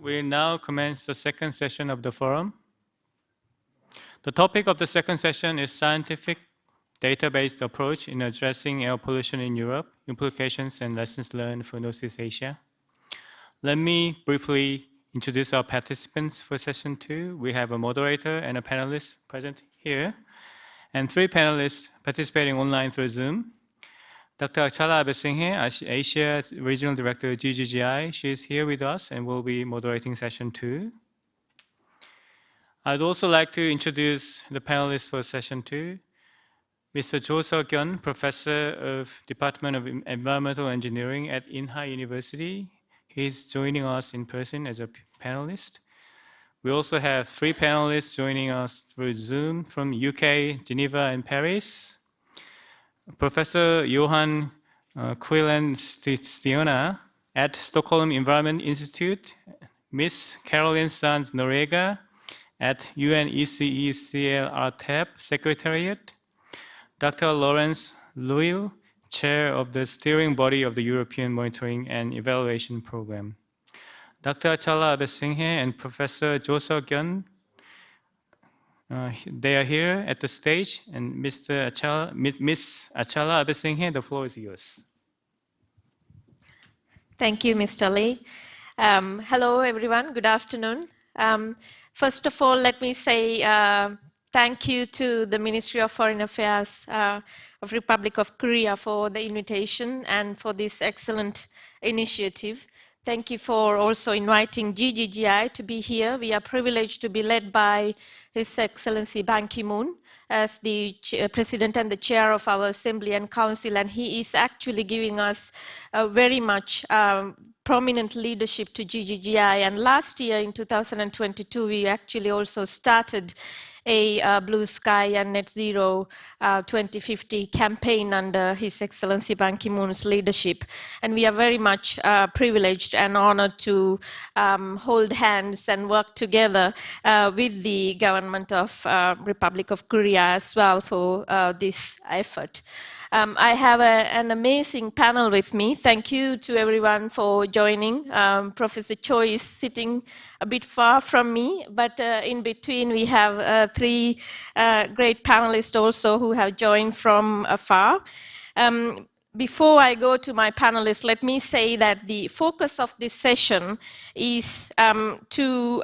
We now commence the second session of the forum. The topic of the second session is scientific data-based approach in addressing air pollution in Europe, implications and lessons learned for Northeast Asia. Let me briefly introduce our participants for session 2. We have a moderator and a panelist present here, and 3 panelists participating online through Zoom. Dr. Achala ABEYSINGHE, Asia Regional Director, GGGI, she is here with us and will be moderating session 2. I'd also like to introduce the panelists for session 2. Mr. SeogYeon, Professor of Department of Environmental Engineering at Inha University. He's joining us in person as a panelist. We also have 3 panelists joining us through Zoom from UK, Geneva, and Paris. Professor Johan KUYLENSTIERNA at Stockholm Environment Institute, Miss Carolin Sanz NORIEGA at UNECE CLRTAP Secretariat, Dr. Laurence ROUIL, Chair of the Steering Body of the European Monitoring and Evaluation Program. Dr. Achala ABEYSINGHE and Professor SeogYeon, they are here at the stage, and Miss Achala ABEYSINGHE, the floor is yours. Thank you, Mr. Lee. Hello, everyone. Good afternoon. First of all, let me say thank you to the Ministry of Foreign Affairs of Republic of Korea for the invitation and for this excellent initiative. Thank you for also inviting GGGI to be here. We are privileged to be led by His Excellency Ban Ki-moon as the President and the Chair of our Assembly and Council, and he is actually giving us very much prominent leadership to GGGI. And last year in 2022, we actually also started a Blue Sky and Net Zero 2050 campaign under His Excellency Ban Ki-moon's leadership. And we are very much privileged and honored to hold hands and work together with the government of Republic of Korea as well for this effort. I have an amazing panel with me. Thank you to everyone for joining. Professor Cho is sitting a bit far from me, but in between we have 3 great panelists also who have joined from afar. Before I go to my panelists, let me say that the focus of this session is to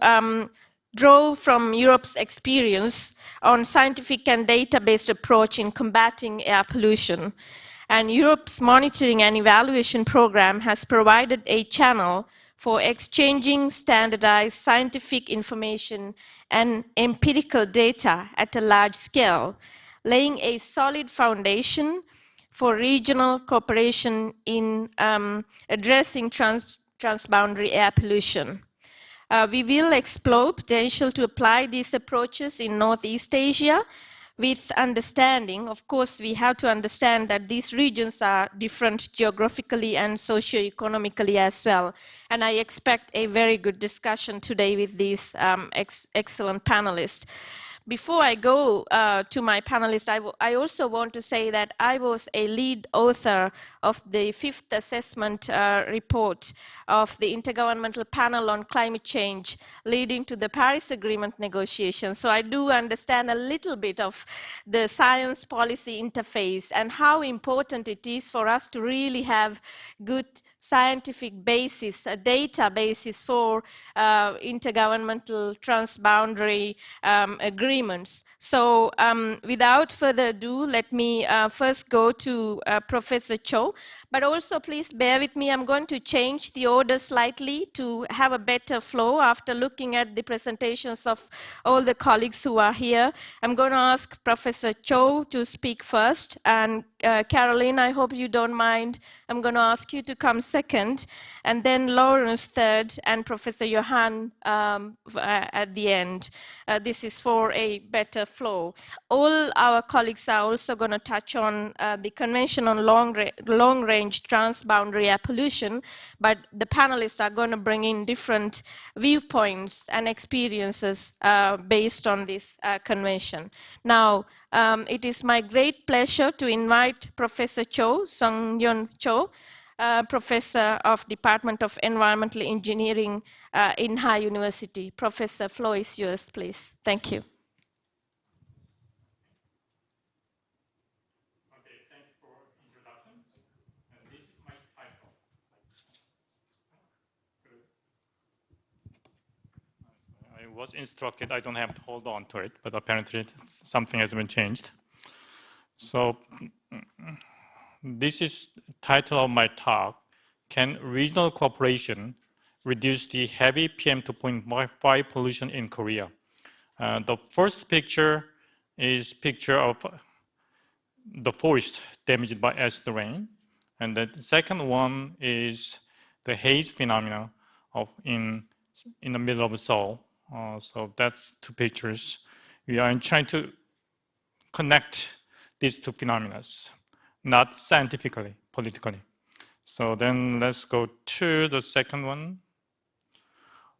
draw from Europe's experience on scientific and data-based approach in combating air pollution. And Europe's monitoring and evaluation program has provided a channel for exchanging standardized scientific information and empirical data at a large scale, laying a solid foundation for regional cooperation in addressing transboundary air pollution. We will explore potential to apply these approaches in Northeast Asia with understanding. Of course, we have to understand that these regions are different geographically and socio-economically as well. And I expect a very good discussion today with these excellent panelists. Before I go to my panelists, I also want to say that I was a lead author of the 5th assessment report of the Intergovernmental Panel on Climate Change leading to the Paris Agreement negotiations. So I do understand a little bit of the science policy interface and how important it is for us to really have good scientific basis, a data basis for intergovernmental transboundary agreements. So without further ado, let me first go to Professor Cho, but also please bear with me, I'm going to change the order slightly to have a better flow after looking at the presentations of all the colleagues who are here. I'm going to ask Professor Cho to speak first, and Carolin, I hope you don't mind, I'm going to ask you to come second, and then Laurence third, and Professor Johan at the end. This is for a better flow. All our colleagues are also going to touch on the Convention on Long-Range Transboundary Air Pollution, but the panelists are going to bring in different viewpoints and experiences based on this convention. Now, it is my great pleasure to invite Professor Cho, SeogYeon Cho, Professor of Department of Environmental Engineering, Inha University. Professor, floor is yours, please. Thank you. Okay, thank you for introduction. And this is my title. I was instructed I don't have to hold on to it, but apparently something has been changed. So this is the title of my talk. Can regional cooperation reduce the heavy PM 2.5 pollution in Korea? The first picture is picture of the forest damaged by acid rain. And the second one is the haze phenomena in the middle of Seoul. So that's two pictures. We are trying to connect these two phenomena, not scientifically, politically. So then let's go to the second one.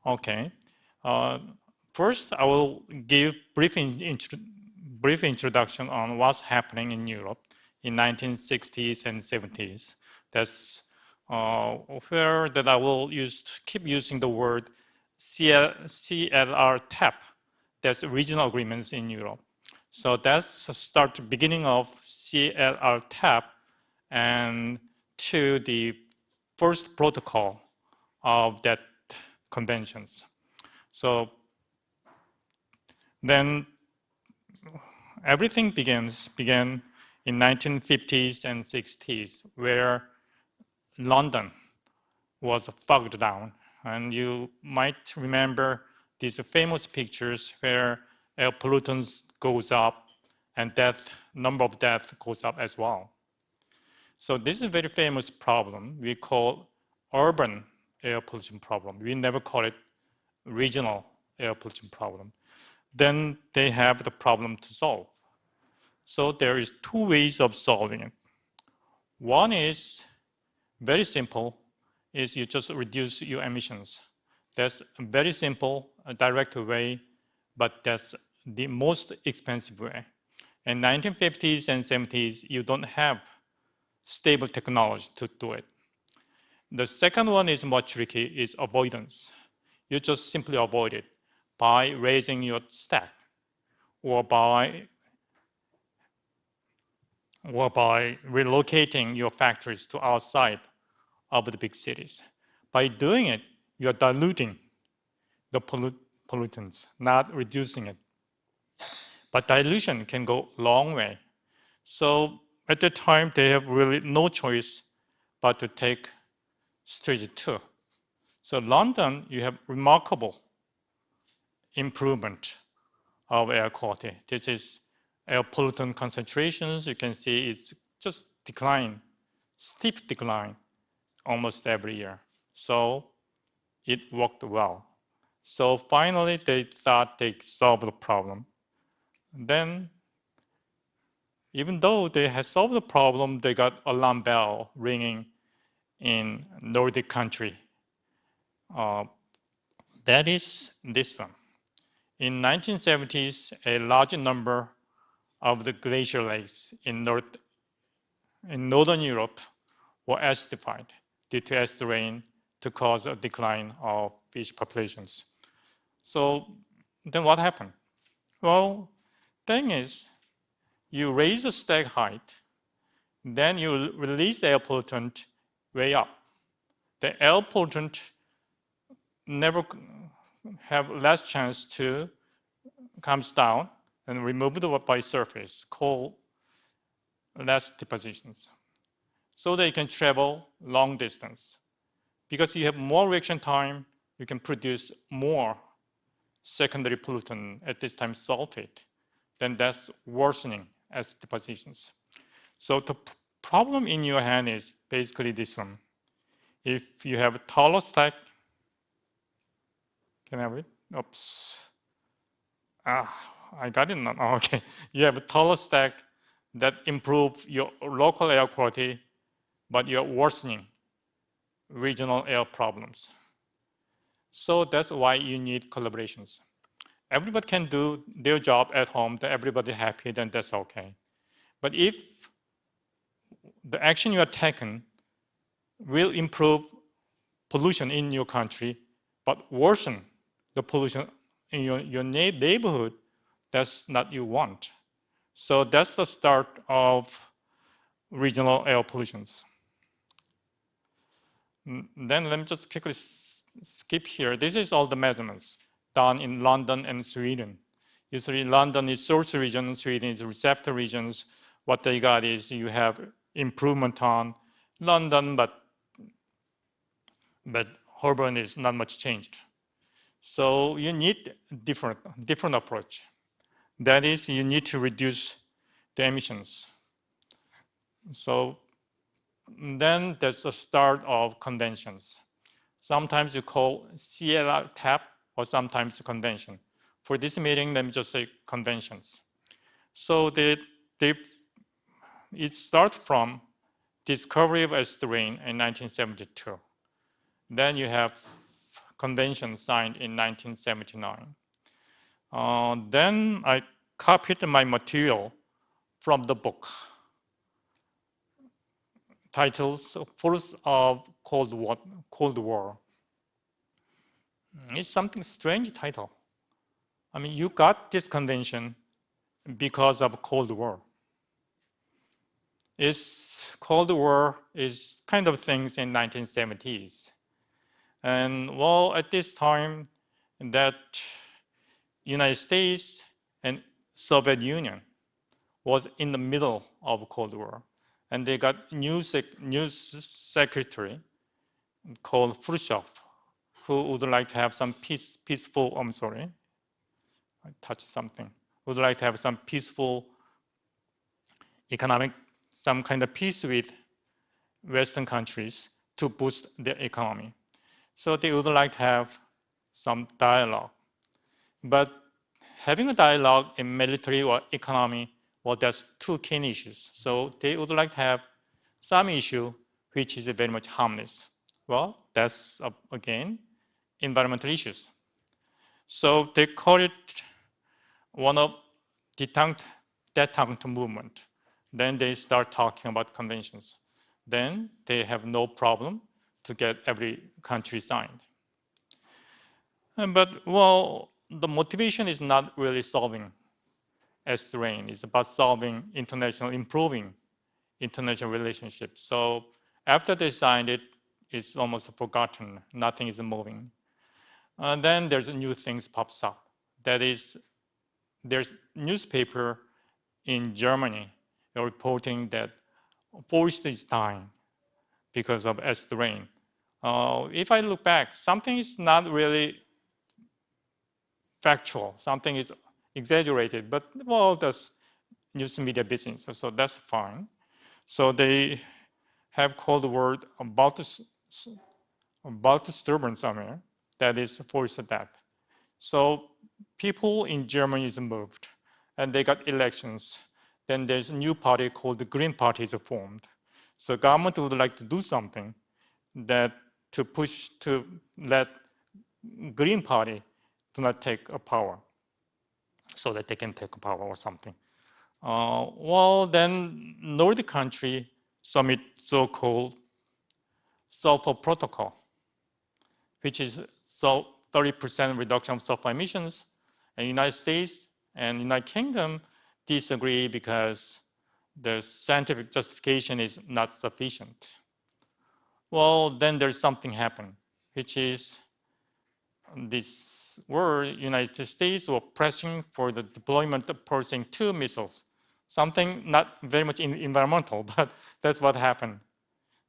Okay. First, I will give brief introduction on what's happening in Europe in 1960s and 70s. That's where that I will keep using the word CLRTAP. That's regional agreements in Europe. So that's the beginning of CLRTAP and to the first protocol of that conventions. So then everything began in 1950s and 60s, where London was fogged down. And you might remember these famous pictures where air pollutants goes up and number of deaths goes up as well. So this is a very famous problem we call urban air pollution problem. We never call it regional air pollution problem. Then they have the problem to solve. So there is two ways of solving it. One is very simple, is you just reduce your emissions. That's a very simple, direct way, but that's the most expensive way. In 1950s and 70s, you don't have stable technology to do it. The second one is more tricky, is avoidance. You just simply avoid it by raising your stack or by relocating your factories to outside of the big cities. By doing it, you're diluting the pollutants, not reducing it. But dilution can go a long way. So at the time, they have really no choice but to take stage 2. So London, you have remarkable improvement of air quality. This is air pollutant concentrations. You can see it's just decline, steep decline almost every year. So it worked well. So finally, they thought they solved the problem. Then, even though they had solved the problem, they got alarm bell ringing in Nordic country. That is this one. In 1970s, a large number of the glacier lakes in Northern Europe were acidified due to acid rain to cause a decline of fish populations. So then what happened? Well, thing is, you raise the stack height, then you release the air pollutant way up. The air pollutant never have less chance to comes down and removed by surface, called less depositions. So they can travel long distance. Because you have more reaction time, you can produce more secondary pollutant, at this time sulfate. Then that's worsening as depositions. So the problem in your hand is basically this one. If you have a taller stack, can I have it? Oops. I got it now. Oh, okay. You have a taller stack that improves your local air quality, but you're worsening regional air problems. So that's why you need collaborations. Everybody can do their job at home, that everybody happy, then that's okay. But if the action you are taking will improve pollution in your country, but worsen the pollution in your neighborhood. That's not what you want. So that's the start of regional air pollutions. Then let me just quickly skip here. This is all the measurements done in London and Sweden. Usually London is source region, Sweden is receptor regions. What they got is you have improvement on London, but Holborn is not much changed. So you need different approach. That is, you need to reduce the emissions. So then there's the start of conventions. Sometimes you call CLRTAP or sometimes convention. For this meeting, let me just say conventions. So it starts from discovery of acid rain in 1972. Then you have convention signed in 1979. Then I copied my material from the book. Titles, Force of Cold War. It's something strange title. I mean, you got this convention because of Cold War. Cold War is kind of things in 1970s. And well, at this time, that United States and Soviet Union was in the middle of Cold War. And they got news secretary called Khrushchev, who would like to have some peaceful, I'm sorry, I touched something, would like to have some peaceful economic, some kind of peace with Western countries to boost their economy. So they would like to have some dialogue. But having a dialogue in military or economy, well, there's two key issues. So they would like to have some issue which is very much harmless. Well, that's, again, environmental issues. So they call it one of detente movement. Then they start talking about conventions. Then they have no problem to get every country signed. But, well, the motivation is not really solving acid rain. It's about solving improving international relationships. So after they signed it, it's almost forgotten. Nothing is moving. And then there's new things pops up. That is, there's newspaper in Germany reporting that forest is dying because of acid rain. If I look back, something is not really factual. Something is exaggerated, but well, that's news media business, so that's fine. So they have called the word about disturbance somewhere, that is forest death. So people in Germany is moved, and they got elections. Then there's a new party called the Green Party is formed. So government would like to do something that to push to let Green Party do not take a power, so that they can take a power or something. Well, then Nordic country submit so-called sulfur protocol, which is 30% reduction of sulfur emissions. And United States and United Kingdom disagree because the scientific justification is not sufficient. Well, then there's something happened, which is this word, United States were pressing for the deployment of Pershing 2 missiles. Something not very much environmental, but that's what happened.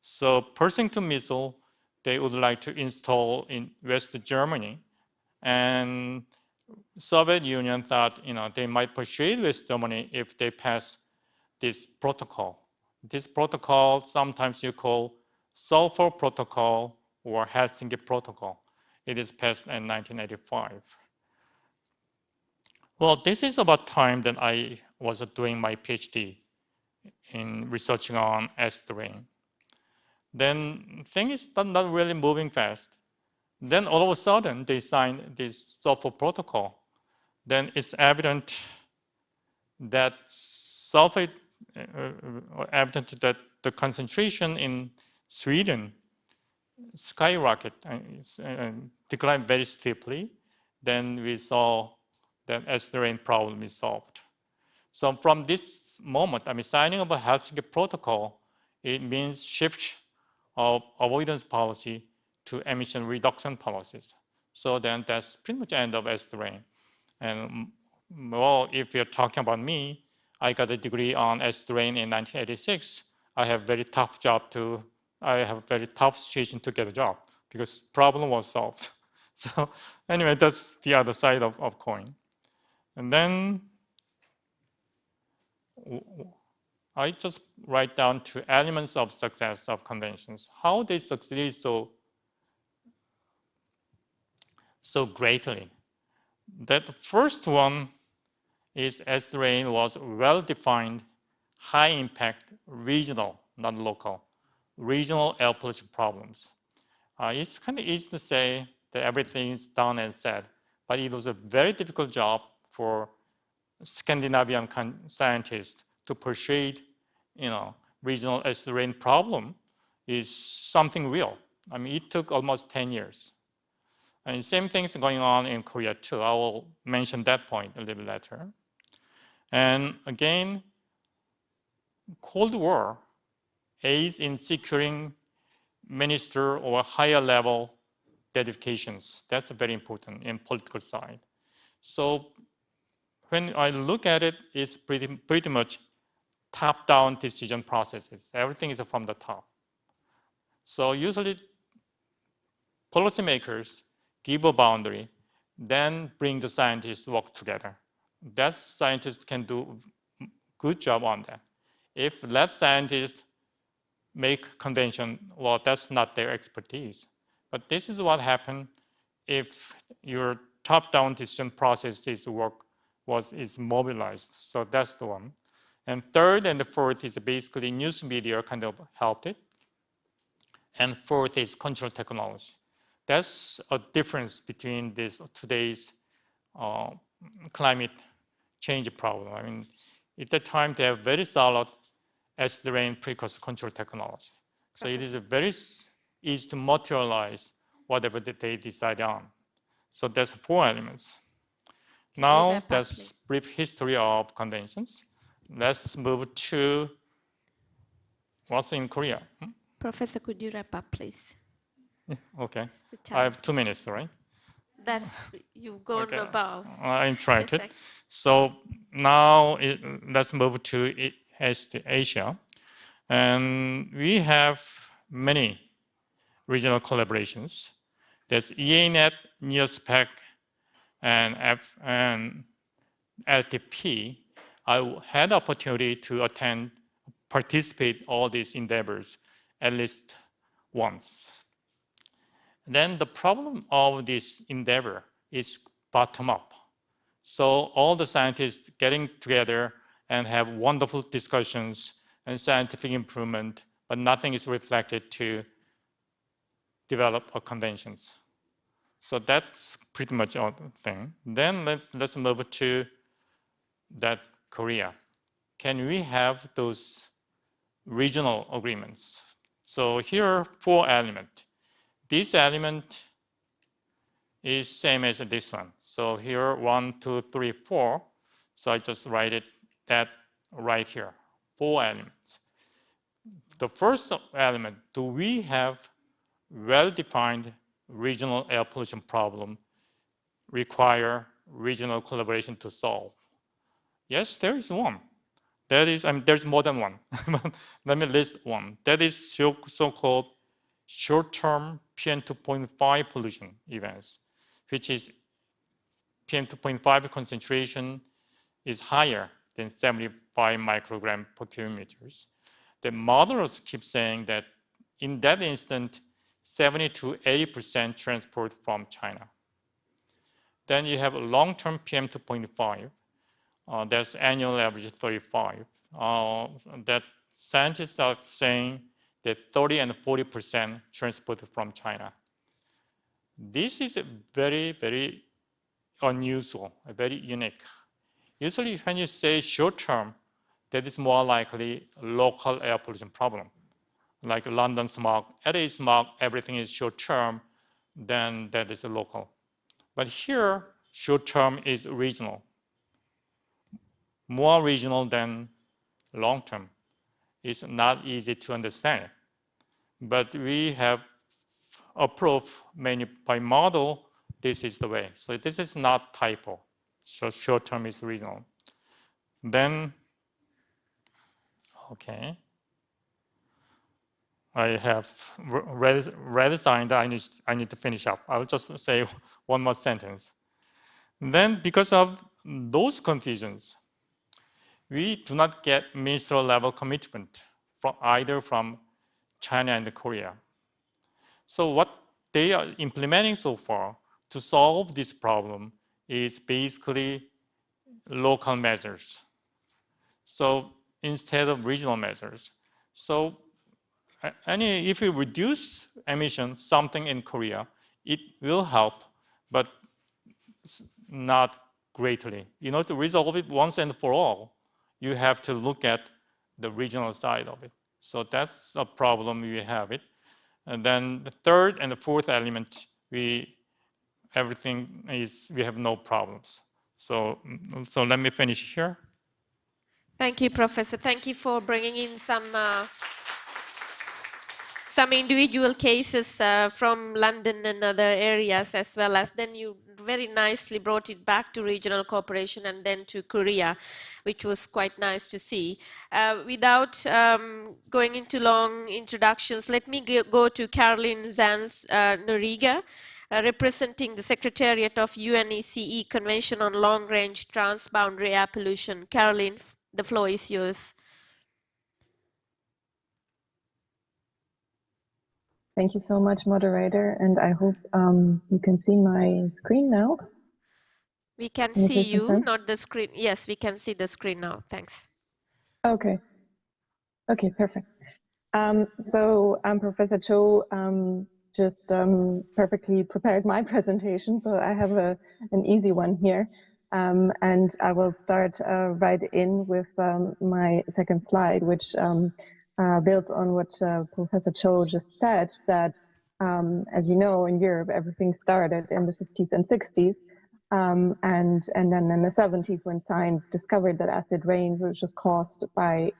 So Pershing 2 missile, they would like to install in West Germany. And Soviet Union thought, they might persuade West Germany if they pass this protocol. This protocol, sometimes you call Sulfur Protocol or Helsinki Protocol. It is passed in 1985. Well, this is about time that I was doing my PhD in researching on acid rain. Then things are not really moving fast. Then all of a sudden, they signed this sulfur protocol. Then it's evident that the concentration in Sweden skyrocket, declined very steeply. Then we saw that as the rain problem is solved. So from this moment, signing of a Helsinki Protocol, it means shift of avoidance policy to emission reduction policies. So then that's pretty much end of acid rain. And well, if you're talking about me, I got a degree on acid rain in 1986. I have very tough situation to get a job because problem was solved. So anyway, that's the other side of coin. And then I just write down two elements of success of conventions. How they succeeded so greatly. That the first one is acid rain was well-defined, high-impact, regional, not local, regional air pollution problems. It's kind of easy to say that everything is done and said, but it was a very difficult job for Scandinavian scientists to persuade, regional acid rain problem is something real. It took almost 10 years. And same things going on in Korea too. I will mention that point a little later. And again, Cold War aids in securing minister or higher level dedications. That's very important in political side. So when I look at it, it's pretty much top-down decision processes. Everything is from the top. So usually policymakers give a boundary, then bring the scientists to work together. That scientist can do a good job on that. If that scientist make convention, well, that's not their expertise. But this is what happened if your top-down decision process is mobilized. So that's the one. And third and the fourth is basically news media kind of helped it. And fourth is control technology. That's a difference between today's climate change problem. At that time, they have very solid acid rain precursor control technology. So it is very easy to materialize whatever that they decide on. So that's 4 elements. Now, that's brief history of conventions. Let's move to what's in Korea. Professor, could you wrap up, please? Okay. I have 2 minutes, right? You've gone above. I'm trying to. So now let's move to East Asia. And we have many regional collaborations. There's EANet, NEOSPEC, and LTP. I had the opportunity to participate all these endeavors at least once. Then the problem of this endeavor is bottom up. So all the scientists getting together and have wonderful discussions and scientific improvement, but nothing is reflected to develop a conventions. So that's pretty much all the thing. Then let's move to that Korea. Can we have those regional agreements? So here are 4 elements. This element is same as this one. So here 1, 2, 3, 4. So I just write that right here. 4 elements. The first element, do we have well-defined regional air pollution problem require regional collaboration to solve? Yes, there is one. That is, there's more than one. Let me list one. That is so-called short-term PM2.5 pollution events, which is PM2.5 concentration is higher than 75 microgram per cubic meters. The modelers keep saying that in that instant, 70 to 80% transport from China. Then you have a long-term PM2.5. That's annual average 35. That scientists are saying that 30 and 40% transported from China. This is very, very unusual, very unique. Usually when you say short term, that is more likely local air pollution problem. like London smog, LA smog, everything is short-term, then that is local. But here, short-term is regional, more regional than long-term. It's not easy to understand. But we have approved many by model, this is the way. So this is not typo. So short-term is regional. Then, okay. I have redesigned, I need to finish up. I'll just say one more sentence. And then because of those confusions, we do not get ministerial level commitment from either from China and Korea. So what they are implementing so far to solve this problem is basically local measures. So instead of regional measures. So if we reduce emission something in Korea, it will help, but not greatly. You know, to resolve it once and for all, you have to look at the regional side of it. So that's a problem we have it. And then the third and the fourth element, everything is, we have no problems. So let me finish here. Thank you, Professor. Thank you for bringing in some individual cases from London and other areas, as well as then you very nicely brought it back to regional cooperation and then to Korea, which was quite nice to see. Without going into long introductions, let me go to Carolin Sanz NORIEGA, representing the Secretariat of UNECE Convention on Long-Range Transboundary Air Pollution. Carolin, the floor is yours. Thank you so much, moderator, and I hope you can see my screen now. We can see you, not the screen. Yes, we can see the screen now. Thanks. Okay. Okay, perfect. So Professor Cho just perfectly prepared my presentation, so I have an easy one here. And I will start right in with my second slide, which builds on what Professor Cho just said, that as you know, in Europe, everything started in the 50s and 60s. And then in the 70s, when science discovered that acid rain, which was caused by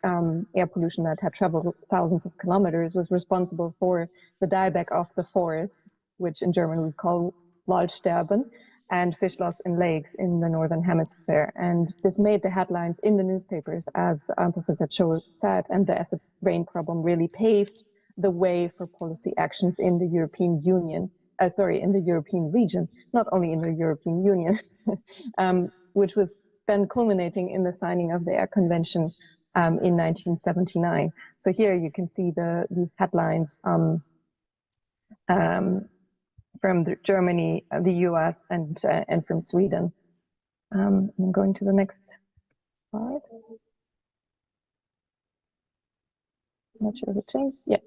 air pollution that had traveled thousands of kilometers, was responsible for the dieback of the forest, which in German we call Waldsterben, and fish loss in lakes in the Northern Hemisphere. And this made the headlines in the newspapers, as Professor Cho said, and the acid rain problem really paved the way for policy actions in the European Union, in the European region, not only in the European Union, which was then culminating in the signing of the Air Convention in 1979. So here you can see these headlines from Germany, the US, and from Sweden. I'm going to the next slide. Not sure if it changed. Yeah.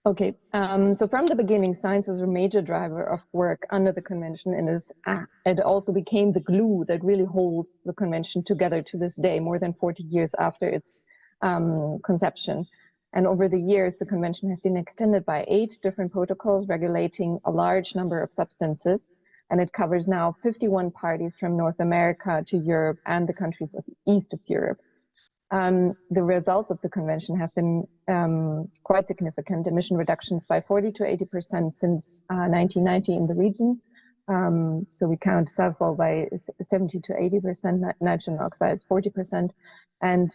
Okay. So from the beginning, science was a major driver of work under the convention, and it also became the glue that really holds the convention together to this day, more than 40 years after its conception. And over the years, the convention has been extended by 8 different protocols regulating a large number of substances, and it covers now 51 parties from North America to Europe and the countries of east of Europe. The results of the convention have been quite significant: emission reductions by 40 to 80% since 1990 in the region. So we count sulfur by 70 to 80%, nitrogen oxides 40%, and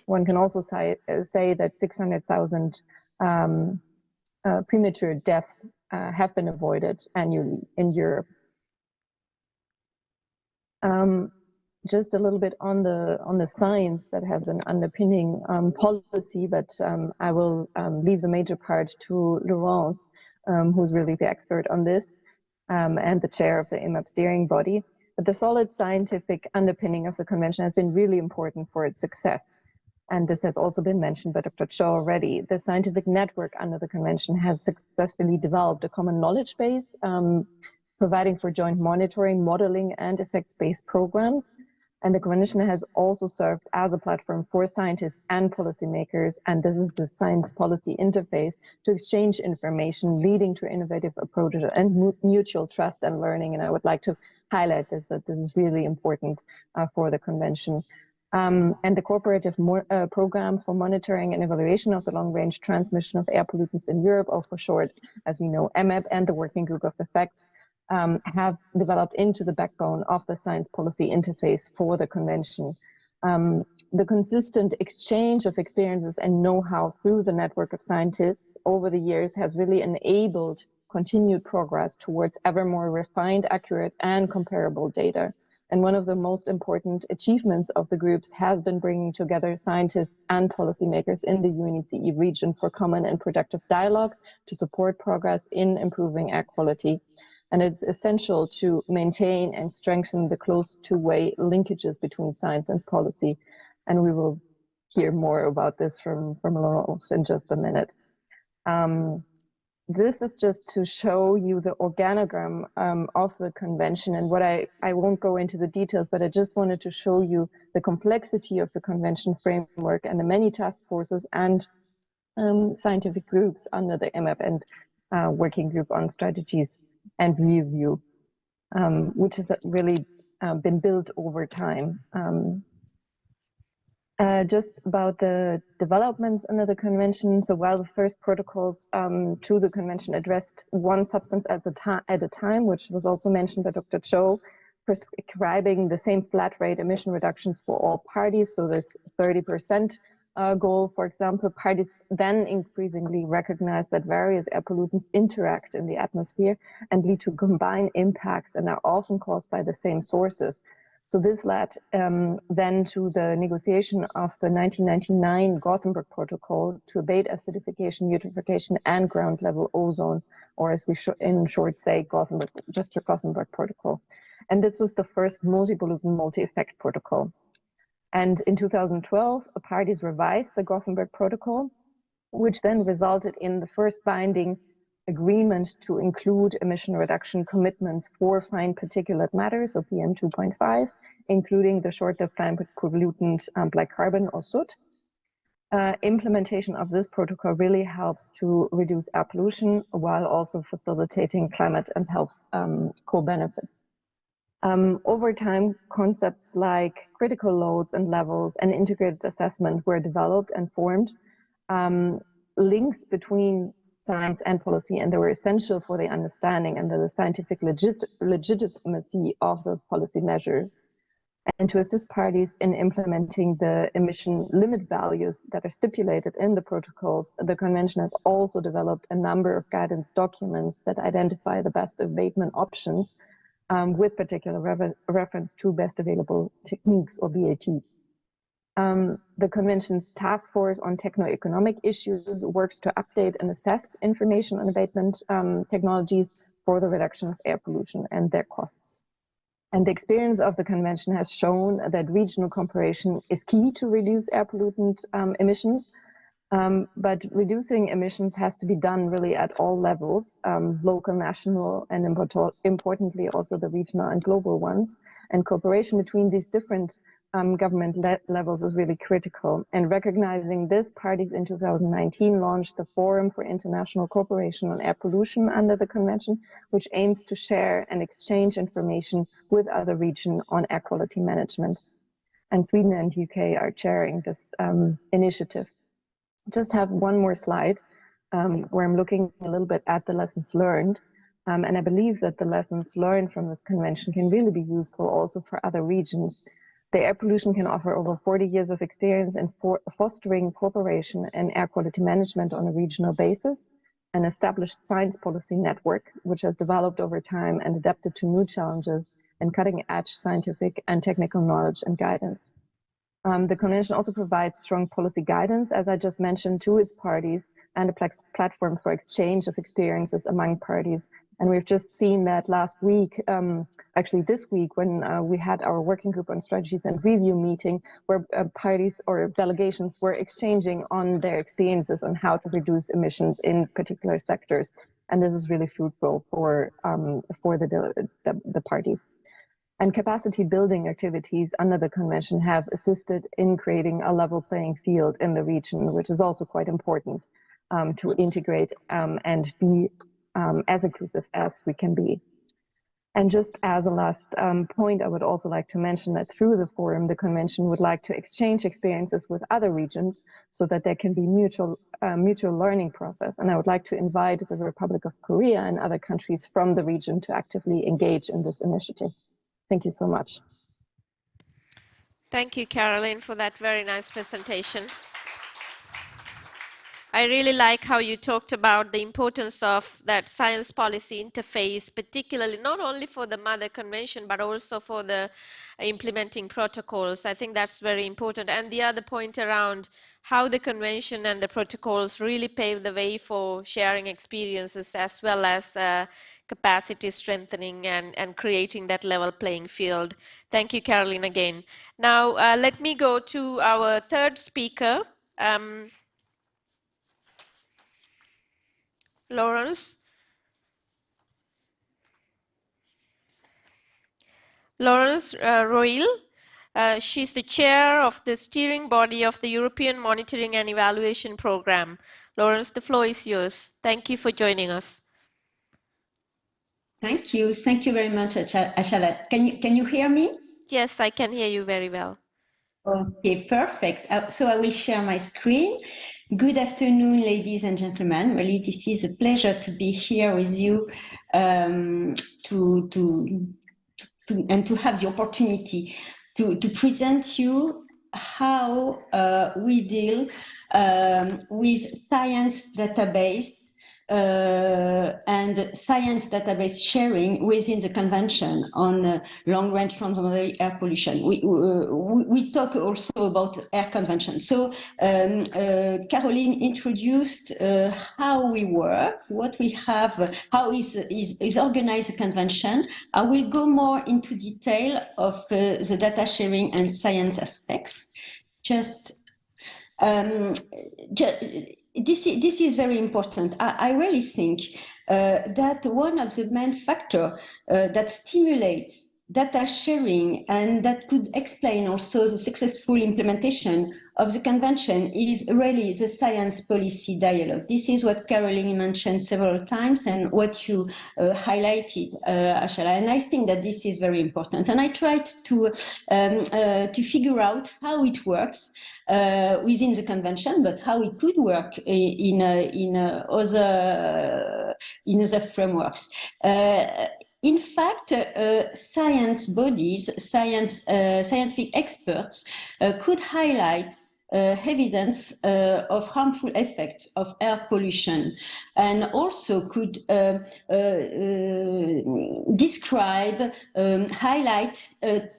one can also say that 600,000 premature deaths have been avoided annually in Europe. Just a little bit on the science that has been underpinning policy, but I will leave the major part to Laurence, who's really the expert on this, and the chair of the EMEP steering body. But the solid scientific underpinning of the convention has been really important for its success. And this has also been mentioned by Dr. Cho already. The scientific network under the convention has successfully developed a common knowledge base, providing for joint monitoring, modeling, and effects-based programs. And the convention has also served as a platform for scientists and policymakers, and this is the science policy interface to exchange information, leading to innovative approaches and mutual trust and learning. And I would like to highlight this, that this is really important for the convention. And the cooperative program for monitoring and evaluation of the long-range transmission of air pollutants in Europe, or for short, as we know, EMEP, and the working group of effects, have developed into the backbone of the science policy interface for the convention. The consistent exchange of experiences and know-how through the network of scientists over the years has really enabled continued progress towards ever more refined, accurate, and comparable data. And one of the most important achievements of the groups has been bringing together scientists and policymakers in the UNECE region for common and productive dialogue to support progress in improving air quality. And it's essential to maintain and strengthen the close two-way linkages between science and policy. And we will hear more about this from Laurence in just a minute. This is just to show you the organogram of the convention, and what I won't go into the details, but I just wanted to show you the complexity of the convention framework and the many task forces and scientific groups under the EMEP and working group on strategies and review, which has really been built over time. Just about the developments under the convention. So while the first protocols to the convention addressed one substance at a time, which was also mentioned by Dr. Cho, prescribing the same flat rate emission reductions for all parties. So this 30% goal, for example, parties then increasingly recognize that various air pollutants interact in the atmosphere and lead to combined impacts and are often caused by the same sources. So this led then to the negotiation of the 1999 Gothenburg Protocol to abate acidification, eutrophication, and ground level ozone, or as we in short say, Gothenburg Protocol. And this was the first multi-pollutant, multi-effect protocol. And in 2012, parties revised the Gothenburg Protocol, which then resulted in the first binding agreement to include emission reduction commitments for fine particulate matter, so PM 2.5, including the short-lived fine pollutant black carbon or soot. Implementation of this protocol really helps to reduce air pollution while also facilitating climate and health co-benefits. Over time, concepts like critical loads and levels and integrated assessment were developed and formed. Links between science and policy, and they were essential for the understanding and the scientific legitimacy of the policy measures, and to assist parties in implementing the emission limit values that are stipulated in the protocols. The convention has also developed a number of guidance documents that identify the best abatement options with particular reference to best available techniques, or BATs. The Convention's task force on techno-economic issues works to update and assess information on abatement technologies for the reduction of air pollution and their costs. And the experience of the Convention has shown that regional cooperation is key to reduce air pollutant emissions, but reducing emissions has to be done really at all levels, local, national, and importantly also the regional and global ones. And cooperation between these different government levels is really critical. And recognizing this, parties in 2019 launched the Forum for International Cooperation on Air Pollution under the Convention, which aims to share and exchange information with other regions on air quality management. And Sweden and UK are chairing this initiative. Just have one more slide where I'm looking a little bit at the lessons learned. And I believe that the lessons learned from this convention can really be useful also for other regions. The air pollution can offer over 40 years of experience in fostering cooperation and air quality management on a regional basis, an established science policy network, which has developed over time and adapted to new challenges, and cutting-edge scientific and technical knowledge and guidance. The convention also provides strong policy guidance, as I just mentioned, to its parties, and a platform for exchange of experiences among parties. And we've just seen that last week, actually this week, when we had our working group on strategies and review meeting, where parties or delegations were exchanging on their experiences on how to reduce emissions in particular sectors. And this is really fruitful for the parties. And capacity building activities under the convention have assisted in creating a level playing field in the region, which is also quite important to integrate and be as inclusive as we can be. And just as a last point, I would also like to mention that through the forum, the convention would like to exchange experiences with other regions so that there can be mutual learning process. And I would like to invite the Republic of Korea and other countries from the region to actively engage in this initiative. Thank you so much. Thank you, Carolin, for that very nice presentation. I really like how you talked about the importance of that science policy interface, particularly not only for the Mother Convention, but also for the implementing protocols. I think that's very important. And the other point around how the convention and the protocols really pave the way for sharing experiences as well as capacity strengthening and creating that level playing field. Thank you, Carolin, again. Now, let me go to our third speaker. Laurence. Laurence ROUIL. She's the chair of the steering body of the European Monitoring and Evaluation Program. Laurence, the floor is yours. Thank you for joining us. Thank you. Thank you very much, Achala. Can you hear me? Yes, I can hear you very well. Okay, perfect. So I will share my screen. Good afternoon, ladies and gentlemen. Really, this is a pleasure to be here with you and to have the opportunity to present you how we deal with science database and science database sharing within the Convention on long-range transboundary air pollution. We talk also about air convention. So Carolin introduced how we work, what we have, how is organized the convention. I will go more into detail of the data sharing and science aspects. This is very important. I really think that one of the main factors that stimulates data sharing and that could explain also the successful implementation of the convention is really the science policy dialogue. This is what Carolin mentioned several times and what you highlighted, Achala, and I think that this is very important. And I tried to figure out how it works within the convention, but how it could work in other frameworks. In fact, science bodies, scientific experts could highlight evidence of harmful effects of air pollution and also could describe, highlight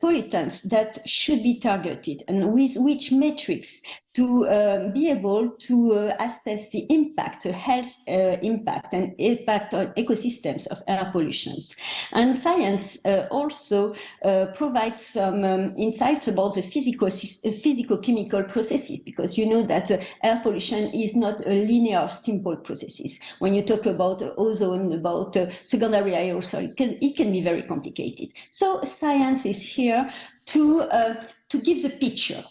pollutants that should be targeted and with which metrics to be able to assess the impact, the health impact and impact on ecosystems of air pollutions. And science also provides some insights about the physico-chemical processes, because you know that air pollution is not a linear, simple processes. When you talk about ozone, about secondary aerosol, it can be very complicated. So science is here to give the picture.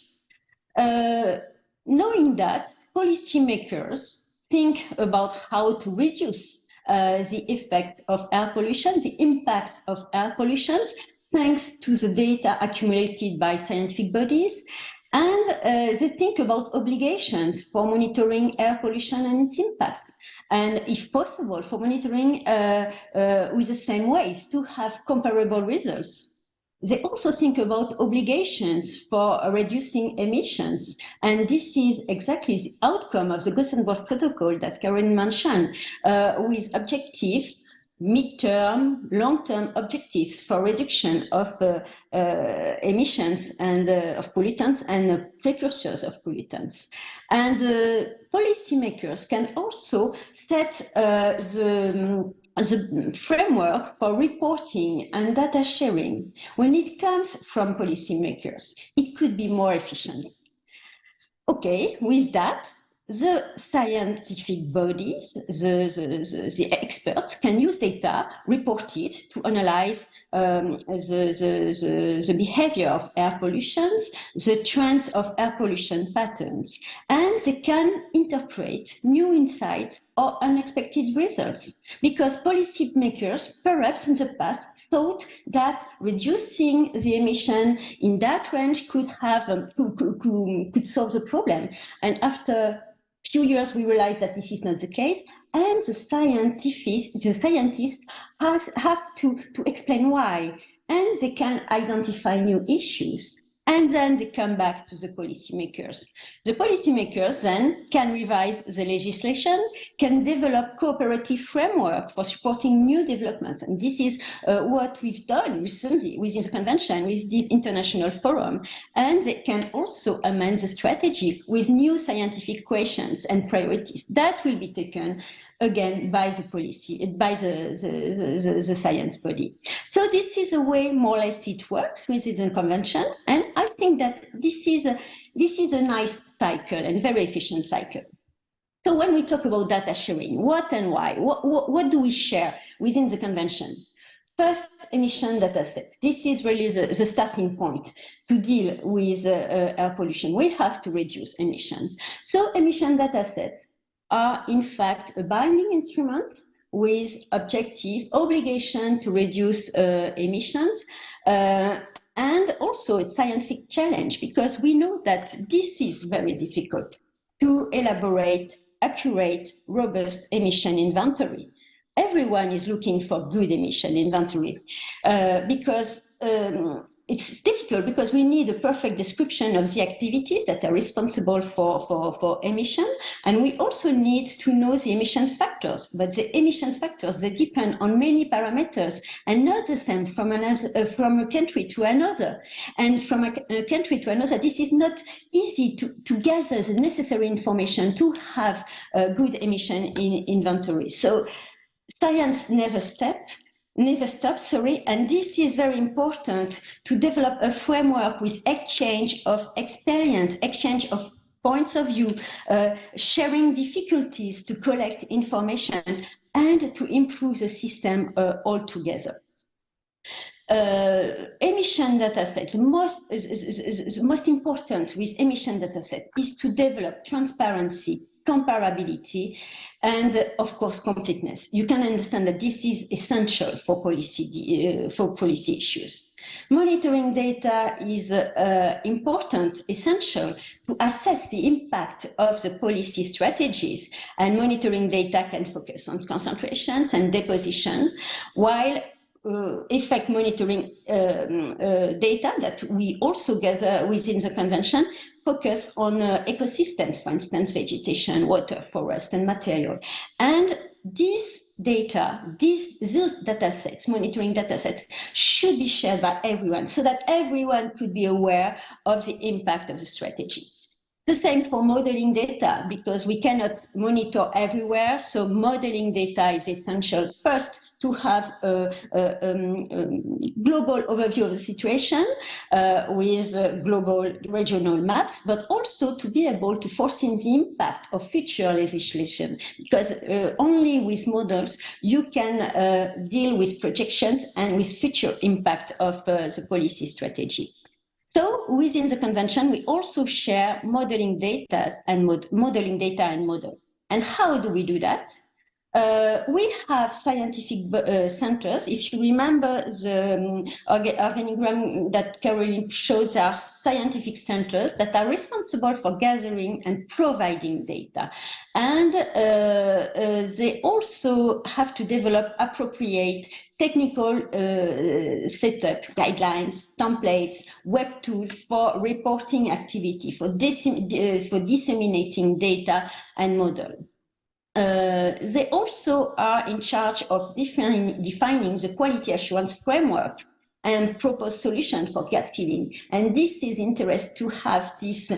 Knowing that, policymakers think about how to reduce the effect of air pollution, the impacts of air pollution, thanks to the data accumulated by scientific bodies, and they think about obligations for monitoring air pollution and its impacts, and if possible, for monitoring with the same ways to have comparable results. They also think about obligations for reducing emissions, and this is exactly the outcome of the Gothenburg Protocol that Carolin mentioned, with objectives, mid-term, long-term objectives for reduction of emissions and of pollutants and precursors of pollutants. And policymakers can also set the framework for reporting and data sharing. When it comes from policymakers, it could be more efficient. Okay, with that, the scientific bodies, the experts can use data reported to analyze the behavior of air pollutions, the trends of air pollution patterns, and they can interpret new insights or unexpected results, because policymakers perhaps in the past thought that reducing the emission in that range could have could solve the problem, and after a few years we realized that this is not the case, and the scientists have to explain why, and they can identify new issues. And then they come back to the policymakers. The policymakers then can revise the legislation, can develop cooperative framework for supporting new developments. And this is what we've done recently within the convention, with this international forum. And they can also amend the strategy with new scientific questions and priorities that will be taken again by the science body. So this is the way more or less it works within the convention, and I think that this is a nice cycle and very efficient cycle. So when we talk about data sharing, what and why, what do we share within the convention? First, emission data sets. This is really the starting point to deal with air pollution. We have to reduce emissions. So emission data sets are in fact a binding instrument with objective obligation to reduce emissions, and also a scientific challenge, because we know that this is very difficult to elaborate accurate, robust emission inventory. Everyone is looking for good emission inventory because it's difficult, because we need a perfect description of the activities that are responsible for emission, and we also need to know the emission factors. But the emission factors, they depend on many parameters and not the same from a country to another. And from a country to another, this is not easy to gather the necessary information to have a good emission inventory. So science never stops, and this is very important to develop a framework with exchange of experience, exchange of points of view, sharing difficulties to collect information and to improve the system altogether. Emission data sets, most important with emission data set is to develop transparency, comparability, and of course completeness. You can understand that this is essential for policy issues. Monitoring data is important, essential to assess the impact of the policy strategies, and monitoring data can focus on concentrations and deposition, while effect monitoring data that we also gather within the convention focus on ecosystems, for instance, vegetation, water, forest, and material. And these data, those data sets, monitoring data sets, should be shared by everyone so that everyone could be aware of the impact of the strategy. The same for modeling data, because we cannot monitor everywhere, so modeling data is essential. First, to have a global overview of the situation with global regional maps, but also to be able to foresee the impact of future legislation, because only with models you can deal with projections and with future impact of the policy strategy. So within the convention, we also share modeling data and models. And how do we do that? We have scientific centers. If you remember the organigram that Carolin showed, there are scientific centers that are responsible for gathering and providing data. And they also have to develop appropriate technical setup, guidelines, templates, web tools for reporting activity, for disseminating data and models. They also are in charge of defining the quality assurance framework and propose solutions for gap filling. And this is interest to have this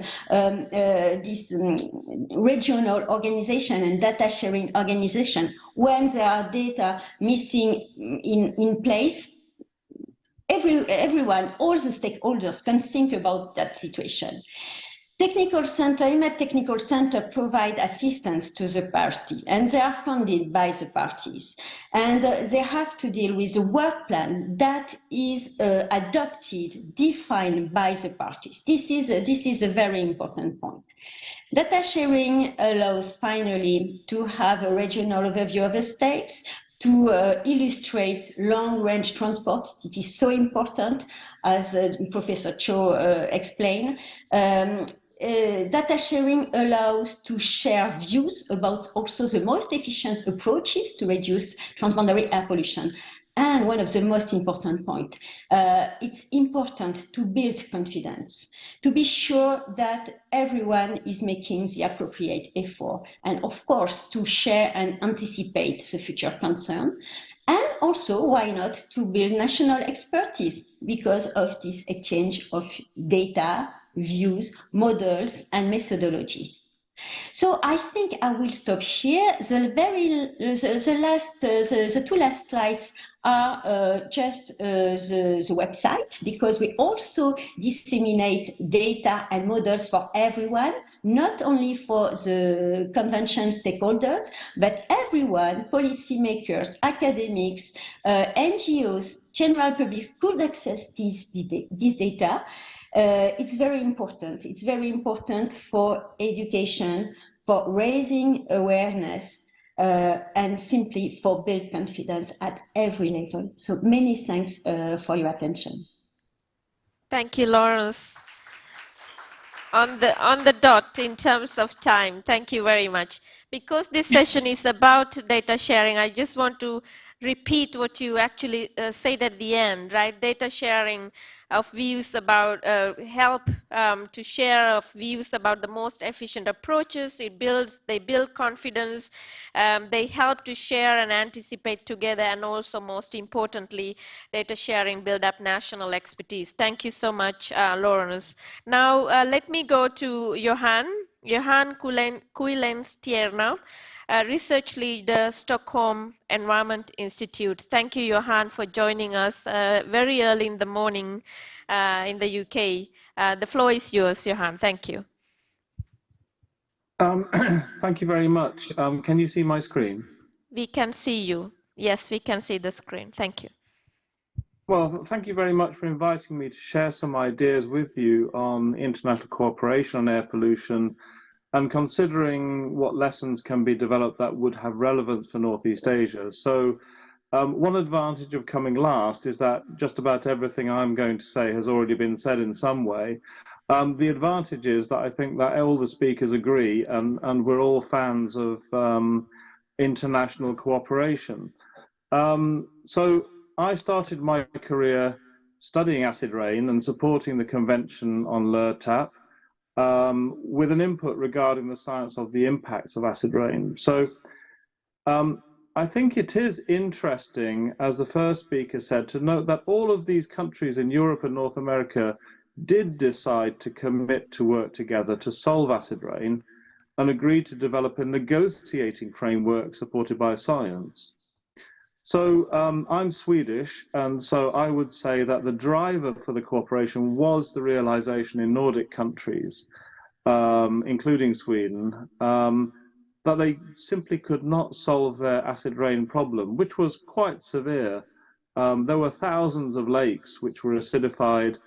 regional organization and data sharing organization. When there are data missing in place, everyone, all the stakeholders can think about that situation. Technical Center, EMEP Technical Center provide assistance to the party, and they are funded by the parties. And they have to deal with a work plan that is adopted, defined by the parties. This is a very important point. Data sharing allows finally to have a regional overview of the states, to illustrate long-range transport. It is so important, as Professor Cho explained. Data sharing allows to share views about also the most efficient approaches to reduce transboundary air pollution. And one of the most important points, it's important to build confidence, to be sure that everyone is making the appropriate effort, and of course, to share and anticipate the future concern. And also, why not, to build national expertise because of this exchange of data, views, models, and methodologies. So I think I will stop here. The two last slides are just the website, because we also disseminate data and models for everyone, not only for the convention stakeholders, but everyone, policymakers, academics, NGOs, general public could access this data. It's very important. It's very important for education, for raising awareness, and simply for build confidence at every level. So many thanks for your attention. Thank you, Laurence. On the dot in terms of time. Thank you very much. Because this session is about data sharing, I just want to repeat what you actually said at the end, right? Data sharing of views about help to share of views about the most efficient approaches. They build confidence. They help to share and anticipate together, and also most importantly, data sharing build up national expertise. Thank you so much, Laurence. Now let me go to Johan. Johan KUYLENSTIERNA, research leader, Stockholm Environment Institute. Thank you, Johan, for joining us very early in the morning in the UK. The floor is yours, Johan. Thank you. Thank you very much. Can you see my screen? We can see you. Yes, we can see the screen. Thank you. Well, thank you very much for inviting me to share some ideas with you on international cooperation on air pollution, and considering what lessons can be developed that would have relevance for Northeast Asia. So one advantage of coming last is that just about everything I'm going to say has already been said in some way. The advantage is that I think that all the speakers agree, and we're all fans of international cooperation. So I started my career studying acid rain and supporting the Convention on CLRTAP, with an input regarding the science of the impacts of acid rain. So I think it is interesting, as the first speaker said, to note that all of these countries in Europe and North America did decide to commit to work together to solve acid rain, and agreed to develop a negotiating framework supported by science. So I'm Swedish, and so I would say that the driver for the cooperation was the realization in Nordic countries, including Sweden, that they simply could not solve their acid rain problem, which was quite severe. There were thousands of lakes which were acidified,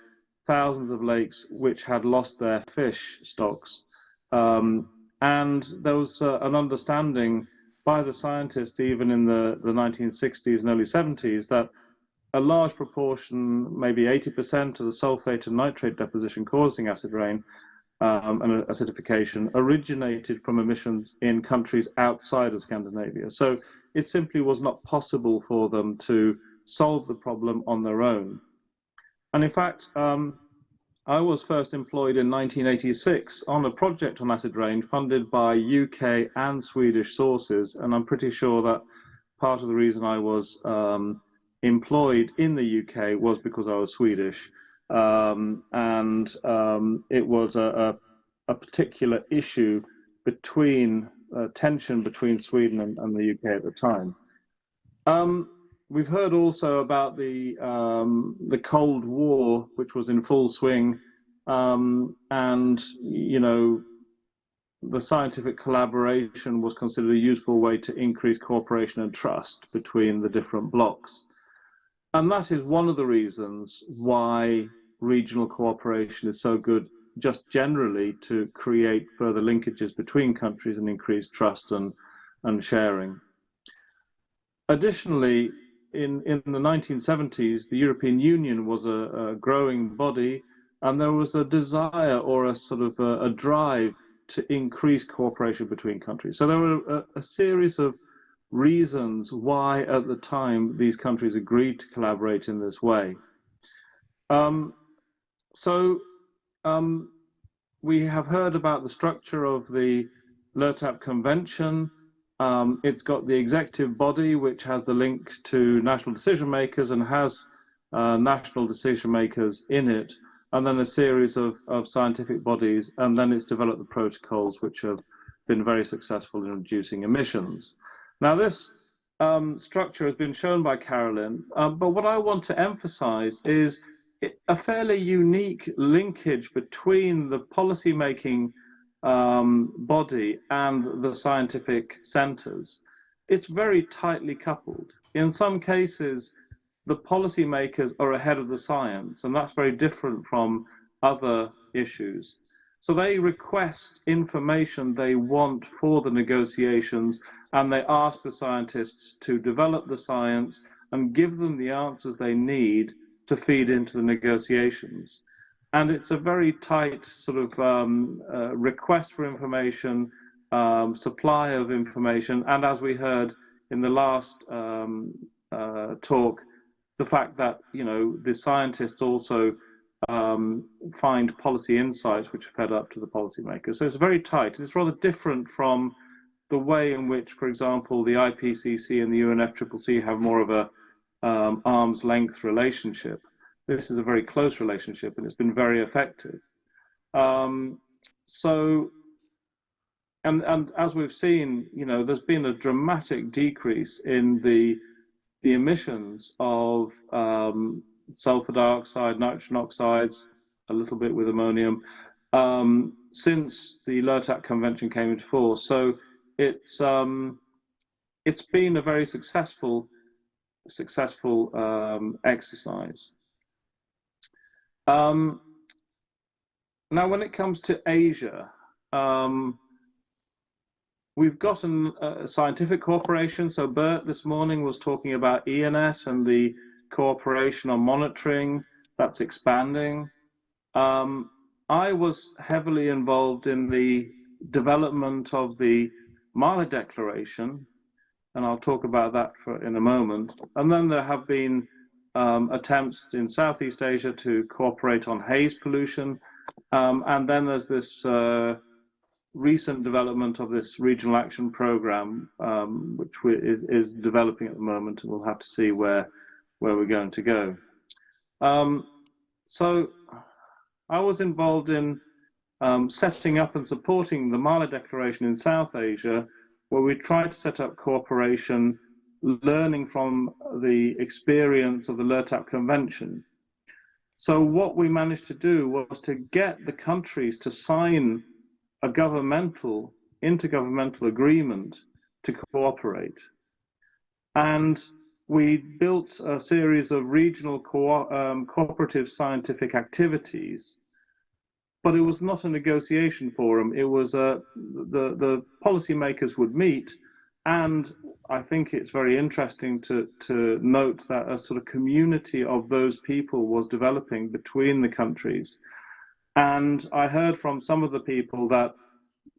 thousands of lakes which had lost their fish stocks. And there was an understanding by the scientists, even in the 1960s and early 70s, that a large proportion, maybe 80% of the sulfate and nitrate deposition causing acid rain and acidification originated from emissions in countries outside of Scandinavia. So it simply was not possible for them to solve the problem on their own. And in fact, I was first employed in 1986 on a project on acid rain funded by UK and Swedish sources, and I'm pretty sure that part of the reason I was employed in the UK was because I was Swedish, and it was a particular issue between tension between Sweden and the UK at the time. We've heard also about the Cold War, which was in full swing and, you know, the scientific collaboration was considered a useful way to increase cooperation and trust between the different blocks. And that is one of the reasons why regional cooperation is so good, just generally, to create further linkages between countries and increase trust and sharing. Additionally, in the 1970s, the European Union was a growing body, and there was a desire or a sort of a drive to increase cooperation between countries. So there were a series of reasons why at the time these countries agreed to collaborate in this way. We have heard about the structure of the CLRTAP Convention. It's got the executive body, which has the link to national decision makers and has national decision makers in it, and then a series of scientific bodies, and then it's developed the protocols, which have been very successful in reducing emissions. Now, this structure has been shown by Carolin, but what I want to emphasize is a fairly unique linkage between the policy-making body and the scientific centers. It's very tightly coupled. In some cases, the policymakers are ahead of the science, and that's very different from other issues. So they request information they want for the negotiations, and they ask the scientists to develop the science and give them the answers they need to feed into the negotiations. And it's a very tight sort of request for information, supply of information, and as we heard in the last talk, the fact that, you know, the scientists also find policy insights which are fed up to the policymakers. So it's very tight. It's rather different from the way in which, for example, the IPCC and the UNFCCC have more of a arm's length relationship. This is a very close relationship, and it's been very effective. And as we've seen, you know, there's been a dramatic decrease in the emissions of sulfur dioxide, nitrogen oxides, a little bit with ammonium, since the CLRTAP Convention came into force. So it's been a very successful exercise. Now, when it comes to Asia, we've got a scientific cooperation. So Bert this morning was talking about ENET and the cooperation on monitoring. That's expanding. I was heavily involved in the development of the Mali Declaration, and I'll talk about that in a moment. And then there have been attempts in Southeast Asia to cooperate on haze pollution. And then there's this recent development of this regional action program, which is developing at the moment, and we'll have to see where we're going to go. So I was involved in setting up and supporting the Mali Declaration in South Asia, where we tried to set up cooperation, learning from the experience of the CLRTAP Convention. So what we managed to do was to get the countries to sign a intergovernmental agreement to cooperate. And we built a series of regional cooperative scientific activities, but it was not a negotiation forum. It was the policymakers would meet, and I think it's very interesting to note that a sort of community of those people was developing between the countries. And I heard from some of the people that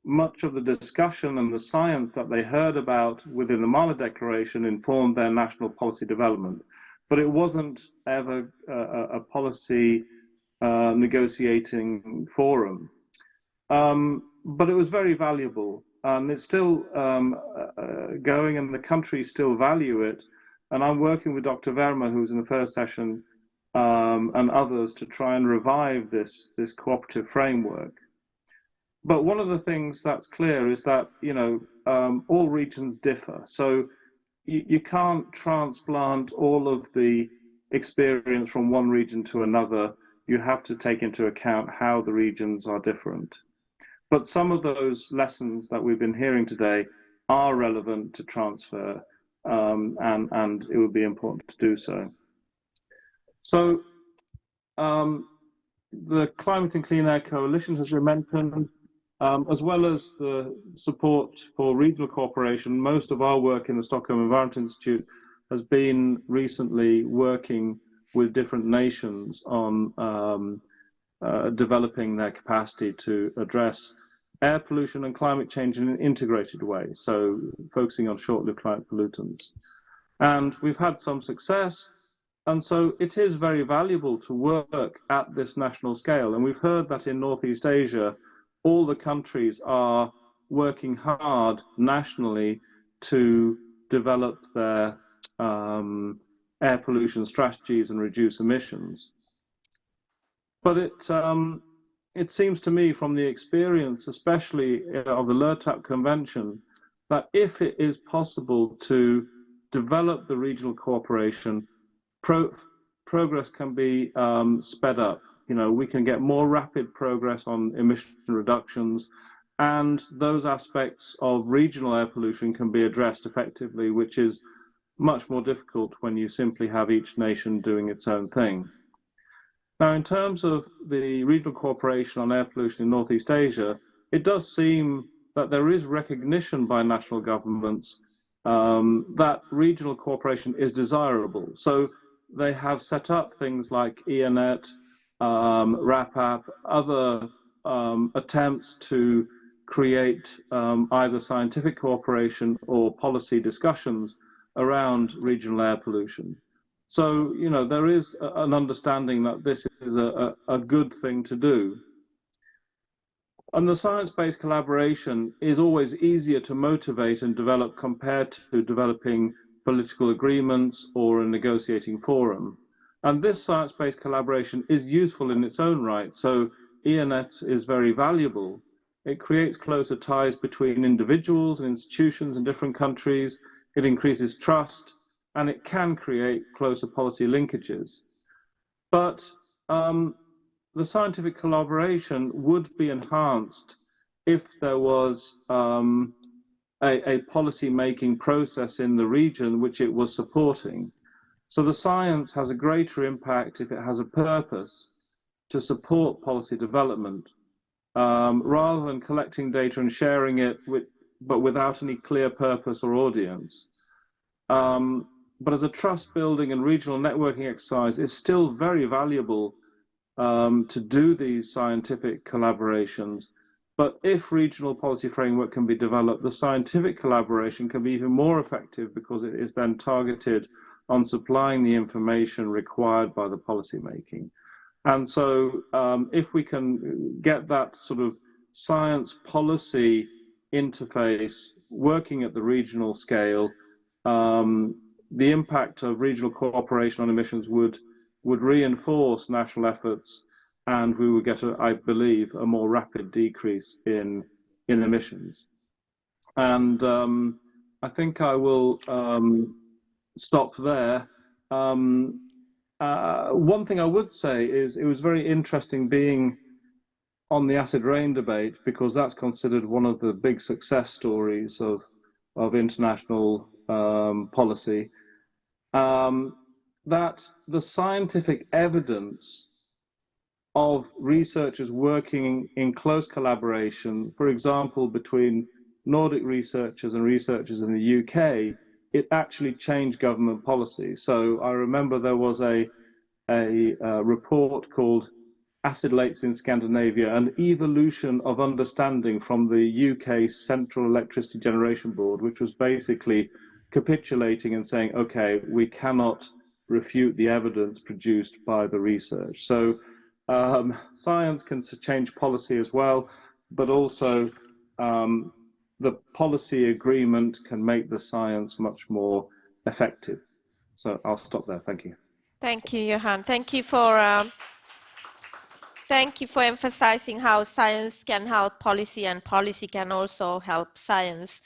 much of the discussion and the science that they heard about within the Mali Declaration informed their national policy development, but it wasn't ever a policy negotiating forum. But it was very valuable, and it's still going, and the countries still value it. And I'm working with Dr. Verma, who was in the first session, and others to try and revive this cooperative framework. But one of the things that's clear is that, you know, all regions differ. So you can't transplant all of the experience from one region to another you have to take into account how the regions are different. But some of those lessons that we've been hearing today are relevant to transfer, and it would be important to do so. So the Climate and Clean Air Coalition, as we mentioned, as well as the support for regional cooperation, most of our work in the Stockholm Environment Institute has been recently working with different nations on developing their capacity to address air pollution and climate change in an integrated way, so focusing on short-lived climate pollutants. And we've had some success, and so it is very valuable to work at this national scale. And we've heard that in Northeast Asia, all the countries are working hard nationally to develop their air pollution strategies and reduce emissions. But it seems to me from the experience, especially of the CLRTAP Convention, that if it is possible to develop the regional cooperation, progress can be sped up. You know, we can get more rapid progress on emission reductions, and those aspects of regional air pollution can be addressed effectively, which is much more difficult when you simply have each nation doing its own thing. Now, in terms of the regional cooperation on air pollution in Northeast Asia, it does seem that there is recognition by national governments that regional cooperation is desirable. So they have set up things like EMEP, ROUIL, other attempts to create either scientific cooperation or policy discussions around regional air pollution. So, you know, there is an understanding that this is a good thing to do. And the science-based collaboration is always easier to motivate and develop compared to developing political agreements or a negotiating forum. And this science-based collaboration is useful in its own right. So ENET is very valuable. It creates closer ties between individuals and institutions in different countries. It increases trust, and it can create closer policy linkages. But the scientific collaboration would be enhanced if there was a policy-making process in the region which it was supporting. So the science has a greater impact if it has a purpose to support policy development, rather than collecting data and sharing it, but without any clear purpose or audience. But as a trust-building and regional networking exercise, it's still very valuable to do these scientific collaborations. But if regional policy framework can be developed, the scientific collaboration can be even more effective because it is then targeted on supplying the information required by the policy making. And so if we can get that sort of science policy interface working at the regional scale, the impact of regional cooperation on emissions would reinforce national efforts, and we would get, I believe, a more rapid decrease in emissions. And I think I will stop there. One thing I would say is it was very interesting being on the acid rain debate, because that's considered one of the big success stories of international policy, that the scientific evidence of researchers working in close collaboration, for example, between Nordic researchers and researchers in the UK, it actually changed government policy. So I remember there was a report called Acid Lakes in Scandinavia, an evolution of understanding from the UK Central Electricity Generation Board, which was basically capitulating and saying, okay, we cannot refute the evidence produced by the research. So science can change policy as well, but also the policy agreement can make the science much more effective. So I'll stop there. Thank you. Thank you, Johan. Thank you for emphasizing how science can help policy and policy can also help science.